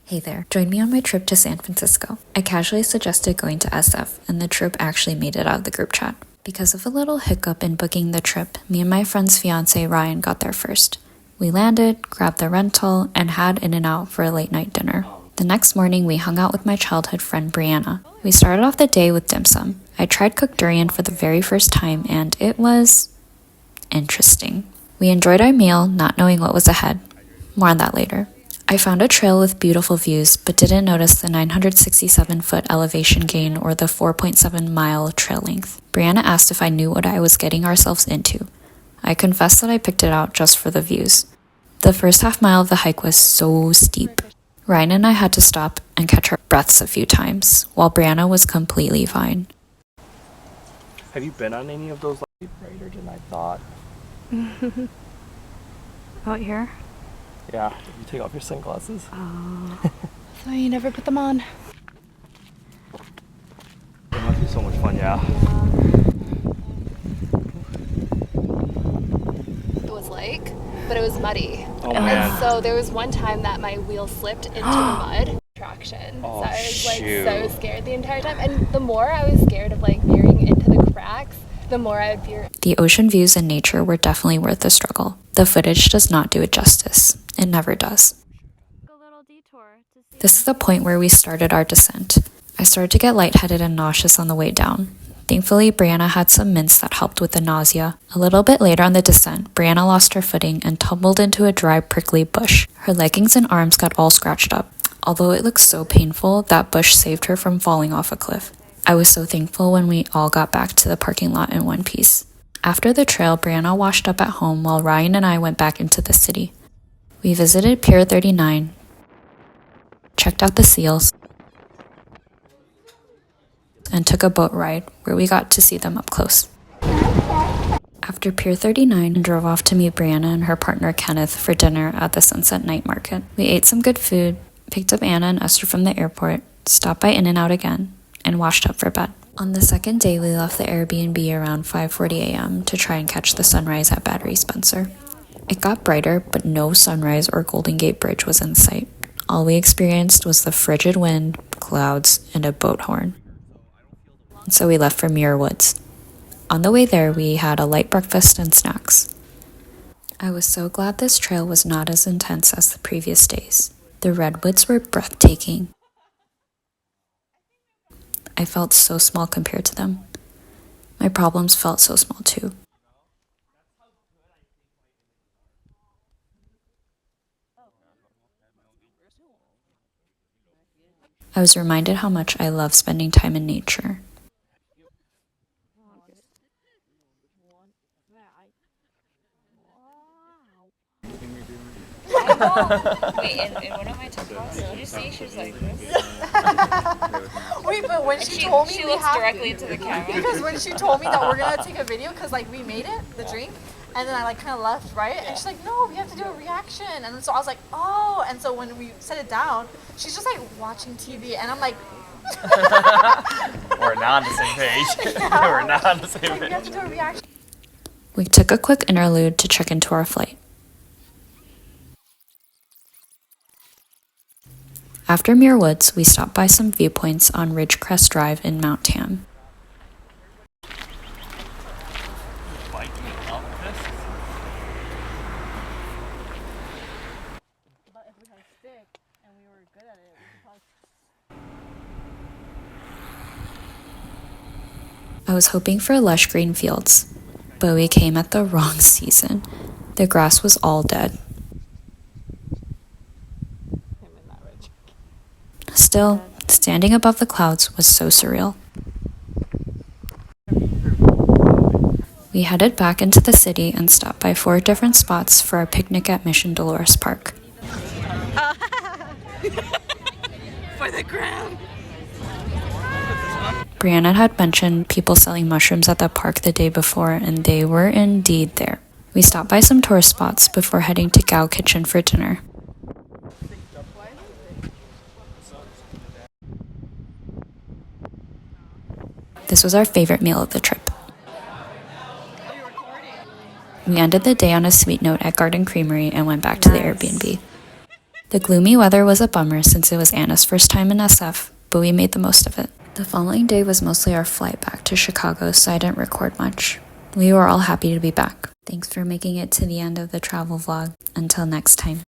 Hey there, join me on my trip to San Francisco. I casually suggested going to SF, and the trip actually made it out of the group chat. Because of a little hiccup in booking the trip, me and my friend's fiance Ryan got there first. We landed, grabbed the rental, and had In-N-Out for a late night dinner. The next morning, we hung out with my childhood friend Brianna. We started off the day with dim sum. I tried cooked durian for the very first time, and it was interesting. We enjoyed our meal, not knowing what was ahead. More on that later. I found a trail with beautiful views, but didn't notice the 967-foot elevation gain or the 4.7-mile trail length. Brianna asked if I knew what I was getting ourselves into. I confessed that I picked it out just for the views. The first half mile of the hike was so steep. Ryan and I had to stop and catch our breaths a few times, while Brianna was completely fine. Have you been on any of those brighter than I thought? Out here? Yeah, if you take off your sunglasses. Oh. So you never put them on? It must be so much fun, yeah. It was like, but it was muddy. Oh man. And so there was one time that my wheel slipped into the mud. Traction. Oh, so I was like shoot. so scared the entire time. And the more I was scared of like veering into the cracks, the more I would veer. The ocean views and nature were definitely worth the struggle. The footage does not do it justice. It never does. This is the point where we started our descent. I started to get lightheaded and nauseous on the way down. Thankfully, Brianna had some mints that helped with the nausea. A little bit later on the descent, Brianna lost her footing and tumbled into a dry, prickly bush. Her leggings and arms got all scratched up. Although it looked so painful, that bush saved her from falling off a cliff. I was so thankful when we all got back to the parking lot in one piece. After the trail, Brianna washed up at home while Ryan and I went back into the city. We visited Pier 39, checked out the seals, and took a boat ride where we got to see them up close. After Pier 39, we drove off to meet Brianna and her partner Kenneth for dinner at the Sunset Night Market. We ate some good food, picked up Anna and Esther from the airport, stopped by In-N-Out again, and washed up for bed. On the second day, we left the Airbnb around 5:40 a.m. to try and catch the sunrise at Battery Spencer. It got brighter, but no sunrise or Golden Gate Bridge was in sight. All we experienced was the frigid wind, clouds, and a boat horn. And so we left for Muir Woods. On the way there, we had a light breakfast and snacks. I was so glad this trail was not as intense as the previous days. The redwoods were breathtaking. I felt so small compared to them. My problems felt so small too. I was reminded how much I love spending time in nature. Wait, in one of my TikToks, did you see she was like this? Wait, but when she She told me looks directly into the camera. because when she told me that we're gonna take a video, because like we made it, the drink, and then I like kind of left, right? And she's like, no, we have to do a reaction. And then so I was like, oh. And so when we set it down, she's just like watching TV, and I'm like, We're not on the same page. Yeah. We're not on the same we have page. to do a reaction. We took a quick interlude to check into our flight. After Muir Woods, we stopped by some viewpoints on Ridgecrest Drive in Mount Tam. I was hoping for lush green fields, but we came at the wrong season. The grass was all dead. Still, standing above the clouds was so surreal. We headed back into the city and stopped by 4 different spots for our picnic at Mission Dolores Park. For the gram. Brianna had mentioned people selling mushrooms at the park the day before, and they were indeed there. We stopped by some tourist spots before heading to Gao Kitchen for dinner. This was our favorite meal of the trip. We ended the day on a sweet note at Garden Creamery and went back to the Airbnb. The gloomy weather was a bummer since it was Anna's first time in SF, but we made the most of it. The following day was mostly our flight back to Chicago, so I didn't record much. We were all happy to be back. Thanks for making it to the end of the travel vlog. Until next time.